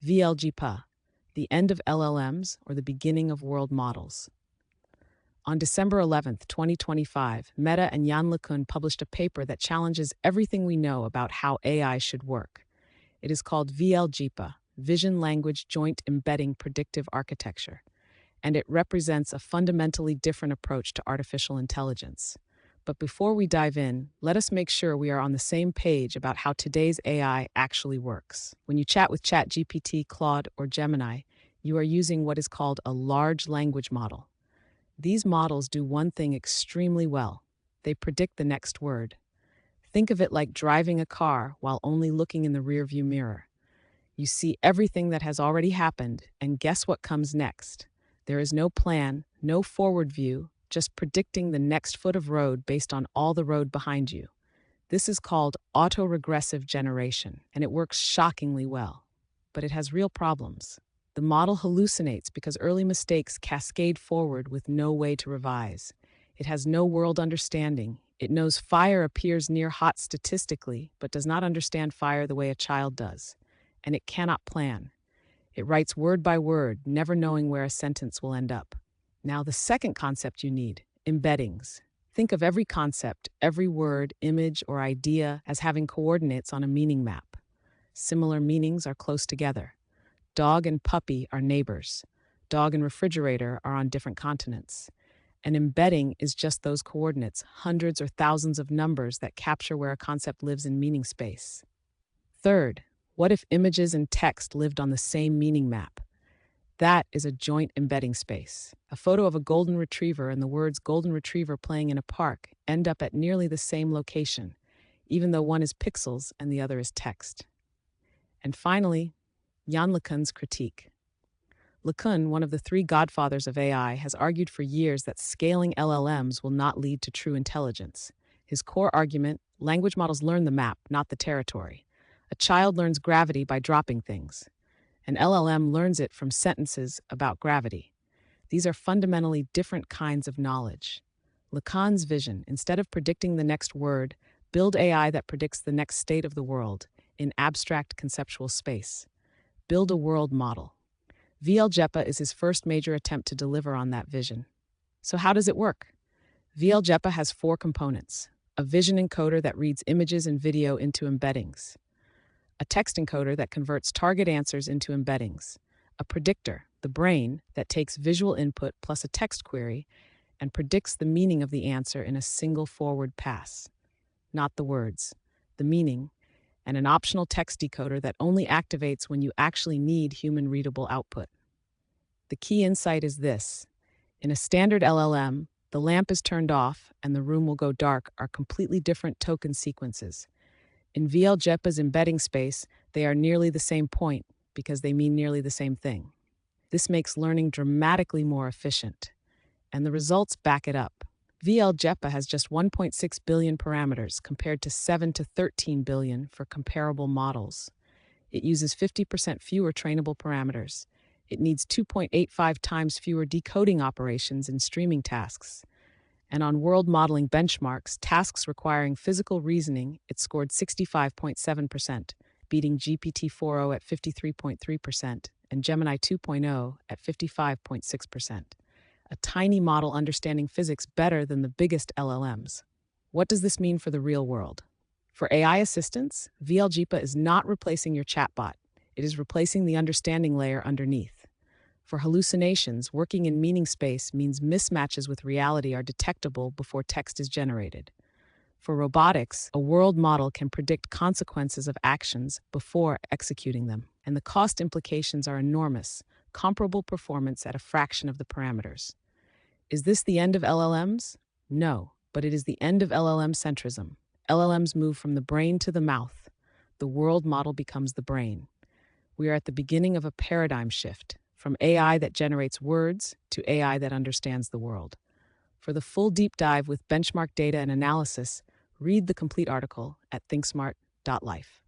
VL-JEPA, the end of LLMs or the beginning of world models. On December 11th, 2025, Meta and Yann LeCun published a paper that challenges everything we know about how AI should work. It is called VL-JEPA, Vision Language Joint Embedding Predictive Architecture, and it represents a fundamentally different approach to artificial intelligence. But before we dive in, let us make sure we are on the same page about how today's AI actually works. When you chat with ChatGPT, Claude, or Gemini, you are using what is called a large language model. These models do one thing extremely well. They predict the next word. Think of it like driving a car while only looking in the rearview mirror. You see everything that has already happened, and guess what comes next? There is no plan, no forward view, just predicting the next foot of road based on all the road behind you. This is called autoregressive generation, and it works shockingly well. But it has real problems. The model hallucinates because early mistakes cascade forward with no way to revise. It has no world understanding. It knows fire appears near hot statistically, but does not understand fire the way a child does. And it cannot plan. It writes word by word, never knowing where a sentence will end up. Now, the second concept you need, embeddings. Think of every concept, every word, image, or idea as having coordinates on a meaning map. Similar meanings are close together. Dog and puppy are neighbors. Dog and refrigerator are on different continents. An embedding is just those coordinates, hundreds or thousands of numbers that capture where a concept lives in meaning space. Third, what if images and text lived on the same meaning map? That is a joint embedding space. A photo of a golden retriever and the words golden retriever playing in a park end up at nearly the same location, even though one is pixels and the other is text. And finally, Yann LeCun's critique. LeCun, one of the three godfathers of AI, has argued for years that scaling LLMs will not lead to true intelligence. His core argument, language models learn the map, not the territory. A child learns gravity by dropping things. An LLM learns it from sentences about gravity. These are fundamentally different kinds of knowledge. LeCun's vision, instead of predicting the next word, build AI that predicts the next state of the world in abstract conceptual space. Build a world model. VL-JEPA is his first major attempt to deliver on that vision. So how does it work? VL-JEPA has 4 components: a vision encoder that reads images and video into embeddings, a text encoder that converts target answers into embeddings, a predictor, the brain, that takes visual input plus a text query and predicts the meaning of the answer in a single forward pass. Not the words, the meaning, and an optional text decoder that only activates when you actually need human-readable output. The key insight is this. In a standard LLM, the lamp is turned off and the room will go dark are completely different token sequences. In VL-JEPA's embedding space, they are nearly the same point because they mean nearly the same thing. This makes learning dramatically more efficient, and the results back it up. VL-JEPA has just 1.6 billion parameters compared to 7 to 13 billion for comparable models. It uses 50% fewer trainable parameters. It needs 2.85 times fewer decoding operations in streaming tasks. And on world modeling benchmarks, tasks requiring physical reasoning, it scored 65.7%, beating GPT-4o at 53.3% and Gemini 2.0 at 55.6%. A tiny model understanding physics better than the biggest LLMs. What does this mean for the real world? For AI assistants, VL-JEPA is not replacing your chatbot. It is replacing the understanding layer underneath. For hallucinations, working in meaning space means mismatches with reality are detectable before text is generated. For robotics, a world model can predict consequences of actions before executing them, and the cost implications are enormous, comparable performance at a fraction of the parameters. Is this the end of LLMs? No, but it is the end of LLM centrism. LLMs move from the brain to the mouth. The world model becomes the brain. We are at the beginning of a paradigm shift, from AI that generates words to AI that understands the world. For the full deep dive with benchmark data and analysis, read the complete article at thinksmart.life.